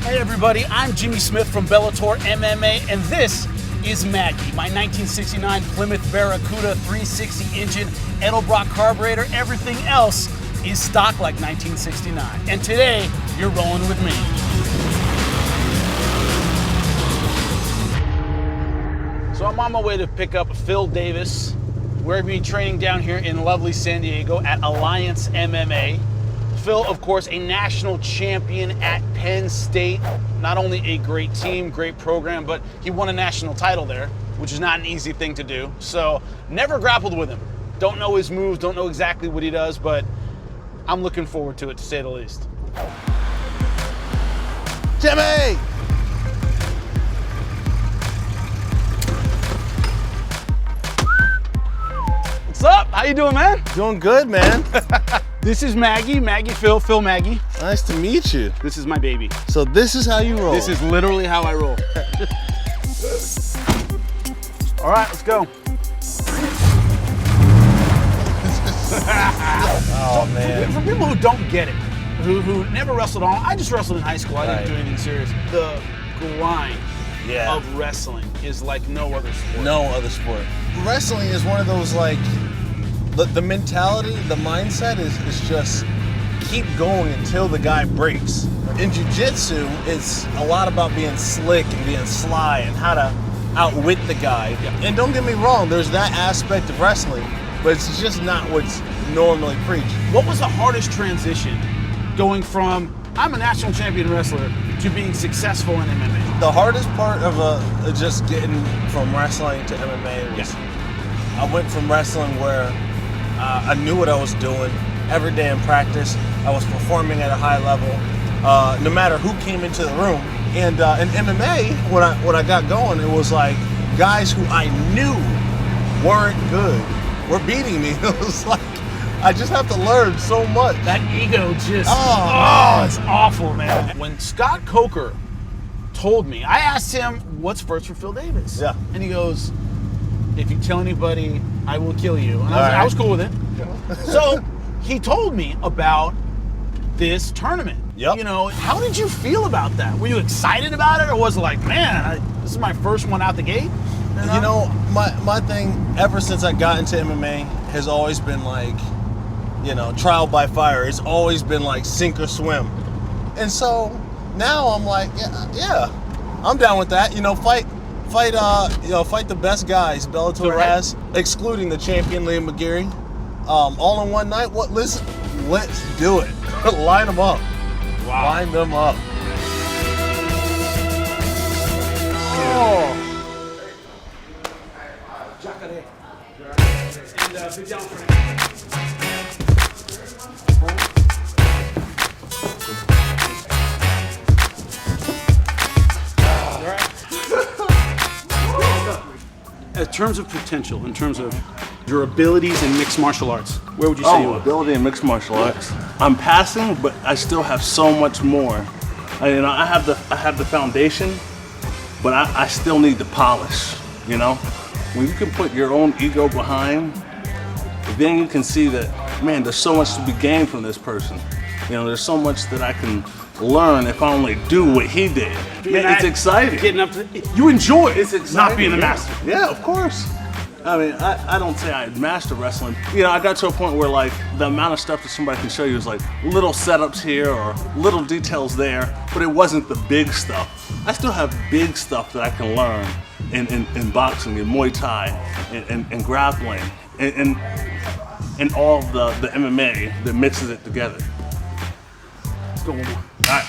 Hey everybody, I'm Jimmy Smith from Bellator MMA, and this is Maggie, my 1969 Plymouth Barracuda 360 engine, Edelbrock carburetor. Everything else is stock like 1969. And today, you're rolling with me. So I'm on my way to pick up Phil Davis. We're going to be training down here in lovely San Diego at Alliance MMA. Phil, of course, a national champion at Penn State. Not only a great team, great program, but he won a national title there, which is not an easy thing to do. So, never grappled with him. Don't know his moves, don't know exactly what he does, but I'm looking forward to it, to say the least. Jimmy! What's up? How you doing, man? Doing good, man. This is Maggie, Phil, Maggie. Nice to meet you. This is my baby. So this is how you roll. This is literally how I roll. All right, let's go. Oh, man. For people who don't get it, who never wrestled on, I just wrestled in high school. I didn't do anything serious. The grind of wrestling is like no other sport. No other sport. Wrestling is one of those, like, the mentality, the mindset is just keep going until the guy breaks. In jiu-jitsu, it's a lot about being slick and being sly and how to outwit the guy. Yeah. And don't get me wrong, there's that aspect of wrestling, but it's just not what's normally preached. What was the hardest transition going from I'm a national champion wrestler to being successful in MMA? The hardest part of just getting from wrestling to MMA was I went from wrestling where I knew what I was doing every day in practice. I was performing at a high level, no matter who came into the room. And in MMA, when I got going, it was like guys who I knew weren't good were beating me. It was like I just have to learn so much. That ego just it's awful, man. When Scott Coker told me, I asked him what's first for Phil Davis. Yeah. And he goes, if you tell anybody, I will kill you. And I was cool with it. So he told me about this tournament. Yep. You know, how did you feel about that? Were you excited about it, or was it like, man, this is my first one out the gate? You know, my thing ever since I got into MMA has always been like, you know, trial by fire. It's always been like sink or swim. And so now I'm like, yeah, I'm down with that. You know, fight the best guys Bellator has, excluding the champion Liam McGeary, all in one night. Let's do it. Line them up. Wow. Line them up. Oh. And big down for In terms of potential, in terms of your abilities in mixed martial arts, where would you say you are? Ability in mixed martial arts. I'm passing, but I still have so much more. I have the foundation, but I still need the polish. You know, when you can put your own ego behind, then you can see that, man, there's so much to be gained from this person. You know, there's so much that I can learn if I only do what he did. Man, it's exciting. Getting up to, you enjoy it. It's exciting. Not being the master. Yeah, of course. I mean, I don't say I master wrestling. You know, I got to a point where like the amount of stuff that somebody can show you is like little setups here or little details there, but it wasn't the big stuff. I still have big stuff that I can learn in boxing, in Muay Thai, and grappling, and all the MMA that mixes it together. Let's go one more. All right.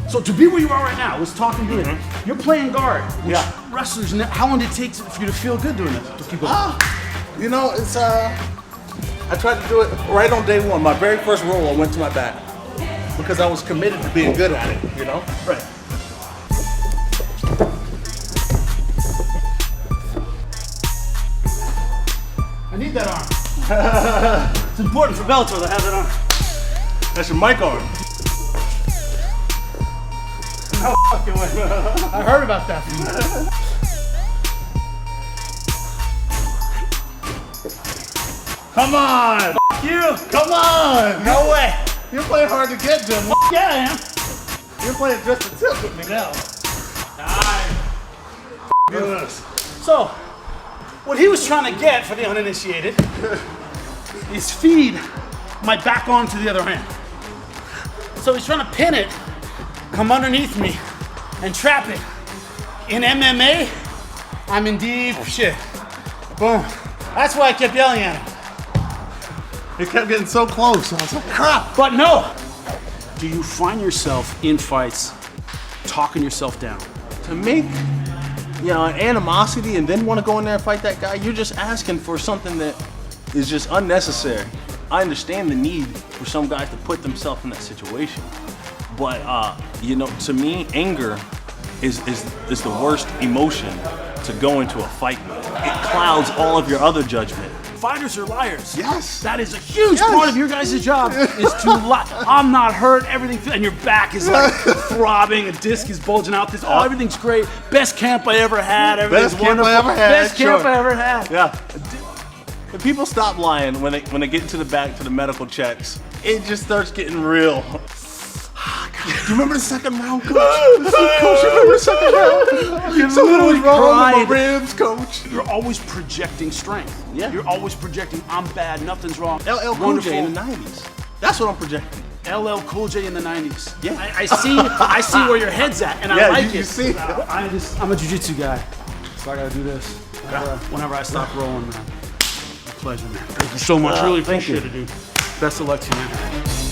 So to be where you are right now, let's talk good. You're playing guard. Which Yeah. wrestlers, how long did it take for you to feel good doing this? Just keep going. You know, it's I tried to do it right on day one. My very first roll, I went to my back because I was committed to being good at it. You know. Right. I need that arm. It's important for Bellator to have that arm. That's your mic arm. No fucking way. I heard about that. Come on! You! Come on! No way! You're playing hard to get, Jim. Yeah, I am. You're playing just a tip with me now. So, what he was trying to get for the uninitiated is feed my back arm to the other hand. So he's trying to pin it, come underneath me, and trap it. In MMA, I'm in deep shit. Boom. That's why I kept yelling at him. He kept getting so close. I was like, crap. But no! Do you find yourself in fights talking yourself down? To make, an animosity and then want to go in there and fight that guy, you're just asking for something that is just unnecessary. I understand the need for some guys to put themselves in that situation. But, to me, anger is the worst emotion to go into a fight with. It clouds all of your other judgment. Fighters are liars. Yes. That is a huge part of your guys' job is to lie. I'm not hurt, everything, and your back is like throbbing, a disc is bulging out. Everything's great. Best camp I ever had. Everything's Best camp I wonderful. ever had. Best camp I ever had. Yeah. If people stop lying when they get into the back to the medical checks, it just starts getting real. Do you remember the second round, coach? Coach, you remember the second round? Something was wrong with my ribs, coach. You're always projecting strength. Yeah. You're always projecting, I'm bad, nothing's wrong. LL Cool J in the 90s. That's what I'm projecting. LL Cool J in the 90s. Yeah. I see where your head's at, and I Yeah, like you it. see it. I'm a jiu-jitsu guy, so I gotta do this. Whenever I stop rolling, man. A pleasure, man. Thank you so much. Really thank you. appreciate it, dude. Best of luck to you, man.